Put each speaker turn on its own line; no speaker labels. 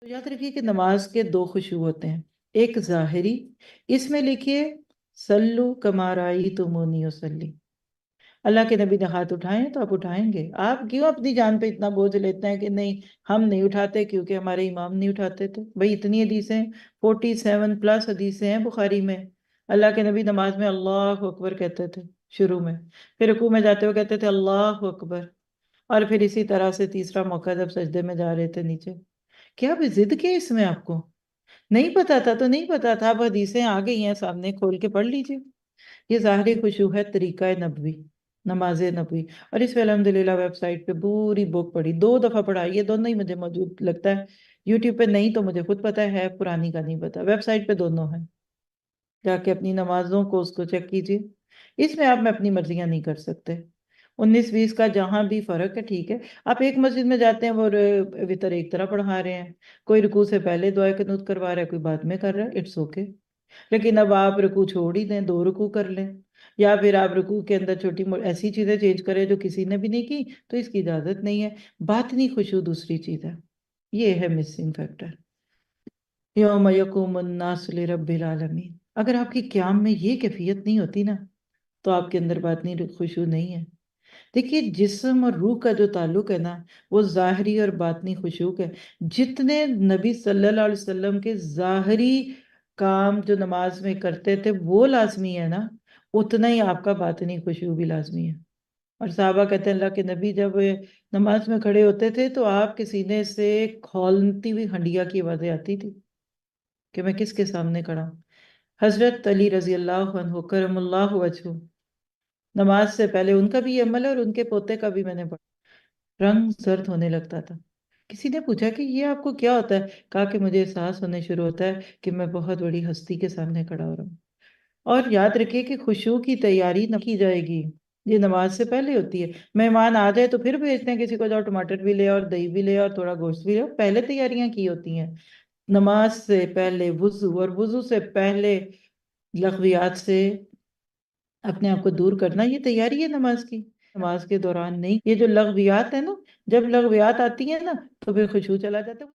تو یاد رکھیے کہ نماز کے دو خشوع ہوتے ہیں، ایک ظاہری، اس میں لکھیے سلو کما رأیتمونی اصلی، اللہ کے نبی نے ہاتھ اٹھائے ہیں تو آپ اٹھائیں گے۔ آپ کیوں اپنی جان پہ اتنا بوجھ لیتے ہیں کہ نہیں ہم نہیں اٹھاتے کیونکہ ہمارے امام نہیں اٹھاتے تھے؟ بھئی اتنی حدیثیں 47+ حدیثیں ہیں بخاری میں، اللہ کے نبی نماز میں اللہ اکبر کہتے تھے شروع میں، پھر رکوع میں جاتے ہوئے کہتے تھے اللہ اکبر، اور پھر اسی طرح سے تیسرا موقع جب سجدے میں جا رہے تھے نیچے۔ کیا بھی ضد کے اس میں آپ کو نہیں پتا تھا تو نہیں پتا تھا، اب حدیثیں آ گئی ہیں سامنے، کھول کے پڑھ لیجئے۔ یہ ظاہری خشوع ہے طریقہ نبوی، نماز نبوی، اور اس پہ الحمدللہ ویب سائٹ پہ پوری بک پڑھی، 2 دفعہ پڑھائی، یہ دونوں ہی مجھے موجود لگتا ہے، یوٹیوب پہ نہیں تو مجھے خود پتا ہے، پرانی کا نہیں پتا، ویب سائٹ پہ دونوں ہیں، جا کے اپنی نمازوں کو اس کو چیک کیجئے۔ اس میں آپ میں اپنی مرضیاں نہیں کر سکتے، 19-20 کا جہاں بھی فرق ہے ٹھیک ہے، آپ ایک مسجد میں جاتے ہیں وہ وتر ایک طرح پڑھا رہے ہیں، کوئی رکوع سے پہلے دعائے قنوت کروا رہا ہے، کوئی بعد میں کر رہا ہے، اٹس اوکے، لیکن اب آپ رکوع چھوڑ ہی دیں، 2 رکوع کر لیں، یا پھر آپ رکوع کے اندر چھوٹی ایسی چیزیں چینج کریں جو کسی نے بھی نہیں کی، تو اس کی اجازت نہیں ہے۔ باطنی خشوع دوسری چیز ہے، یہ ہے مسنگ فیکٹر۔ یوم یقوم الناس لرب العالمین، اگر آپ کی قیام میں یہ کیفیت نہیں ہوتی نا تو آپ کے اندر باطنی خشوع نہیں ہے۔ دیکھیے جسم اور روح کا جو تعلق ہے نا وہ ظاہری اور باطنی خشوع ہے، جتنے نبی صلی اللہ علیہ وسلم کے ظاہری کام جو نماز میں کرتے تھے وہ لازمی ہے نا، اتنا ہی آپ کا باطنی خشوع بھی لازمی ہے۔ اور صحابہ کہتے ہیں اللہ کے نبی جب نماز میں کھڑے ہوتے تھے تو آپ کے سینے سے کھولتی ہوئی ہنڈیا کی آوازیں آتی تھی کہ میں کس کے سامنے کھڑا ہوں۔ حضرت علی رضی اللہ عنہ کرم اللہ وجہہ، نماز سے پہلے ان کا بھی یہ عمل ہے اور ان کے پوتے کا بھی میں نے پڑھا، رنگ زرد ہونے لگتا تھا۔ کسی نے پوچھا کہ یہ آپ کو کیا ہوتا ہے؟ کہا کہ مجھے احساس ہونے شروع ہوتا ہے کہ میں بہت بڑی ہستی کے سامنے کھڑا ہو رہا ہوں۔ اور یاد رکھیے کہ خشوع کی تیاری نہ کی جائے گی، یہ نماز سے پہلے ہوتی ہے۔ مہمان آ جائے تو پھر بھیجتے ہیں کسی کو جاؤ ٹماٹر بھی لے اور دہی بھی لے اور تھوڑا گوشت بھی لے، پہلے تیاریاں کی ہوتی ہیں۔ نماز سے پہلے وضو، اور وضو سے پہلے لغویات سے اپنے آپ کو دور کرنا، یہ تیاری ہے نماز کی، نماز کے دوران نہیں۔ یہ جو لغویات ہے نا، جب لغویات آتی ہیں نا تو پھر خشوع چلا جاتا ہے۔